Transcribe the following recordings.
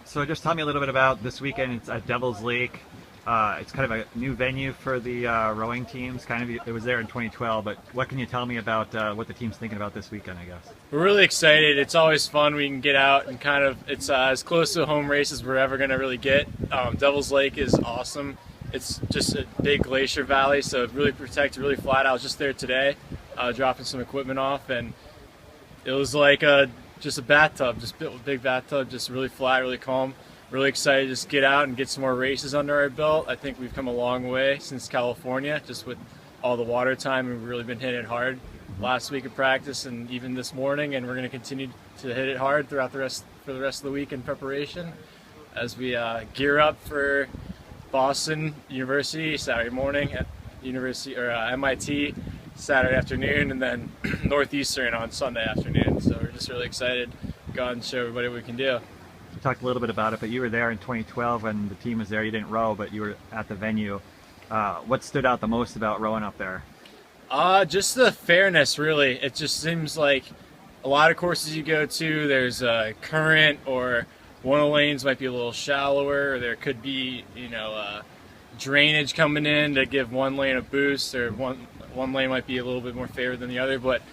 So just tell me a little bit about this weekend. It's at Devil's Lake. It's kind of a new venue for the rowing teams. It was there in 2012, but what can you tell me about what the team's thinking about this weekend, I guess? We're really excited. It's always fun. We can get out and it's as close to a home race as we're ever going to really get. Devil's Lake is awesome. It's just a big glacier valley, so really protected, really flat. I was just there today, dropping some equipment off, and it was like just a bathtub, just a big bathtub, just really flat, really calm. Really excited to just get out and get some more races under our belt. I think we've come a long way since California, just with all the water time. We've really been hitting it hard last week of practice and even this morning, and we're going to continue to hit it hard throughout the rest of the week in preparation as we gear up for Boston University Saturday morning, at University or MIT Saturday afternoon, and then Northeastern on Sunday afternoon. So we're just really excited to go out and show everybody what we can do. You talked a little bit about it, but you were there in 2012 when the team was there. You didn't row, but you were at the venue. What stood out the most about rowing up there? Just the fairness, really. It just seems like a lot of courses you go to, there's a current, or one of the lanes might be a little shallower, or there could be, drainage coming in to give one lane a boost, or one lane might be a little bit more favored than the other. But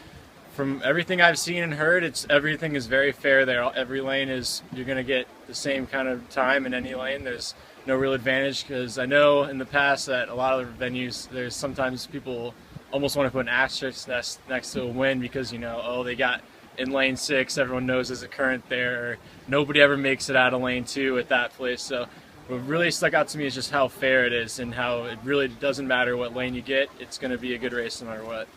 from everything I've seen and heard, everything is very fair there. Every lane you're going to get the same kind of time in any lane. There's no real advantage, because I know in the past that a lot of the venues, there's sometimes people almost want to put an asterisk next to a win because, they got in lane 6, everyone knows there's a current there, or nobody ever makes it out of lane 2 at that place. So what really stuck out to me is just how fair it is, and how it really doesn't matter what lane you get. It's going to be a good race no matter what.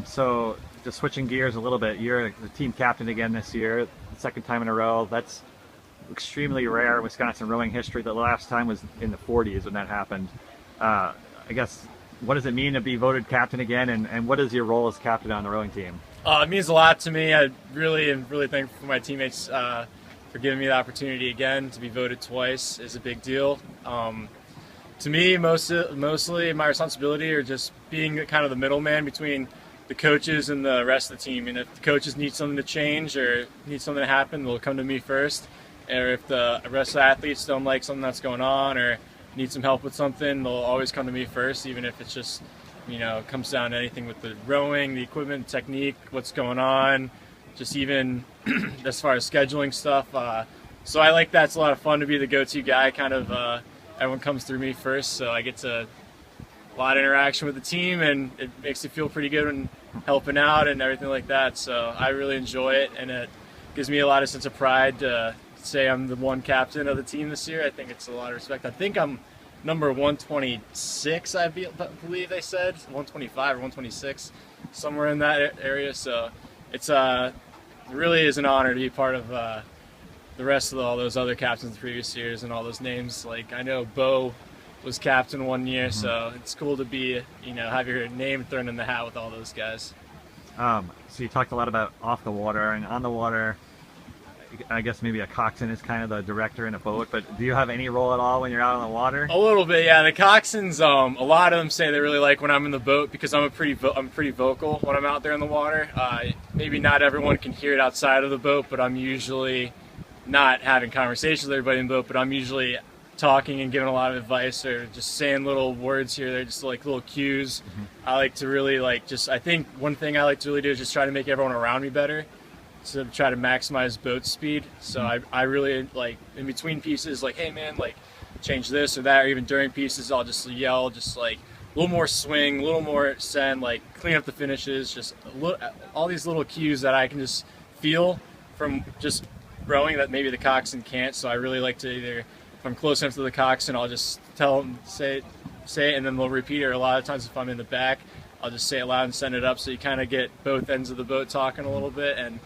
So just switching gears a little bit, you're the team captain again this year, second time in a row. That's extremely rare in Wisconsin rowing history. The last time was in the 40s when that happened. I guess, what does it mean to be voted captain again, and what is your role as captain on the rowing team? It means a lot to me. I really am thankful for my teammates for giving me the opportunity again to be voted twice. Is a big deal. To me, mostly my responsibility are just being kind of the middleman between the coaches and the rest of the team. And if the coaches need something to change or need something to happen, they'll come to me first. Or if the rest of the athletes don't like something that's going on or need some help with something, they'll always come to me first, even if it's just, it comes down to anything with the rowing, the equipment, technique, what's going on, just even as far as scheduling stuff. So I like that. It's a lot of fun to be the go-to guy. Everyone comes through me first, so I get a lot of interaction with the team, and it makes me feel pretty good and helping out and everything like that. So I really enjoy it, and it gives me a lot of sense of pride to say I'm the one captain of the team this year. I think it's a lot of respect. I think I'm number 126, I believe they said, 125 or 126, somewhere in that area. So it really is an honor to be part of the rest of all those other captains the previous years and all those names. Like, I know Bo was captain one year, so it's cool to be, have your name thrown in the hat with all those guys. So you talked a lot about off the water and on the water. I guess maybe a coxswain is kind of the director in a boat, but do you have any role at all when you're out on the water? A little bit, yeah. The coxswains, a lot of them say they really like when I'm in the boat, because I'm pretty vocal when I'm out there in the water. Maybe not everyone can hear it outside of the boat, but I'm usually not having conversations with everybody in the boat, but I'm usually talking and giving a lot of advice, or just saying little words here. They're just like little cues. I like to really I think one thing I like to really do is just try to make everyone around me better, to try to maximize boat speed. So I really in between pieces, hey man, change this or that, or even during pieces, I'll just yell, just a little more swing, a little more send, clean up the finishes, just all these little cues that I can just feel from just rowing that maybe the coxswain can't. So I really like to either, if I'm close enough to the coxswain, I'll just tell them, say it, and then they'll repeat it. Or a lot of times if I'm in the back, I'll just say it loud and send it up, so you kind of get both ends of the boat talking a little bit. And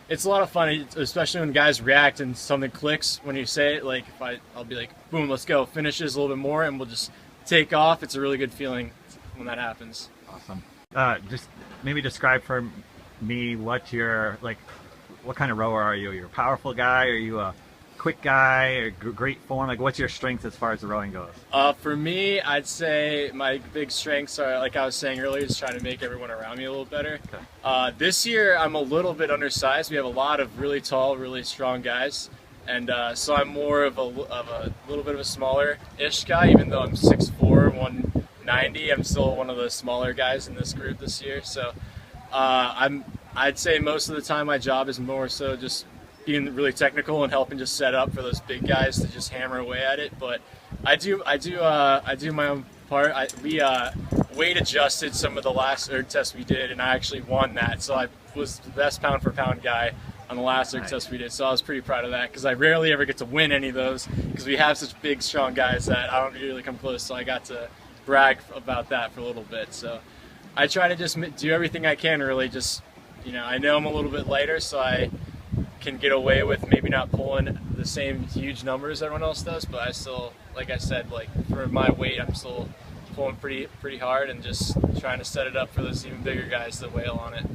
it's a lot of fun, especially when guys react and something clicks when you say it. I'll be like, boom, let's go, finishes a little bit more, and we'll just take off. It's a really good feeling when that happens. Awesome. Just maybe describe for me what kind of rower are you? You're a powerful guy? Are you a quick guy? Or great form? What's your strength as far as the rowing goes? For me, I'd say my big strengths are, like I was saying earlier, is trying to make everyone around me a little better. Okay. This year, I'm a little bit undersized. We have a lot of really tall, really strong guys. and so I'm more of a little bit of a smaller-ish guy, even though I'm 6'4", 190. I'm still one of the smaller guys in this group this year. So I'd say most of the time my job is more so just being really technical and helping just set up for those big guys to just hammer away at it. But I do my own part. We weight adjusted some of the last erg tests we did, and I actually won that. So I was the best pound for pound guy on the last erg test we did. So I was pretty proud of that, because I rarely ever get to win any of those because we have such big, strong guys that I don't really come close. So I got to brag about that for a little bit. So I try to just do everything I can, really. Just, I know I'm a little bit lighter, so I can get away with maybe not pulling the same huge numbers everyone else does, but I still, like I said, like for my weight, I'm still pulling pretty hard and just trying to set it up for those even bigger guys to wail on it.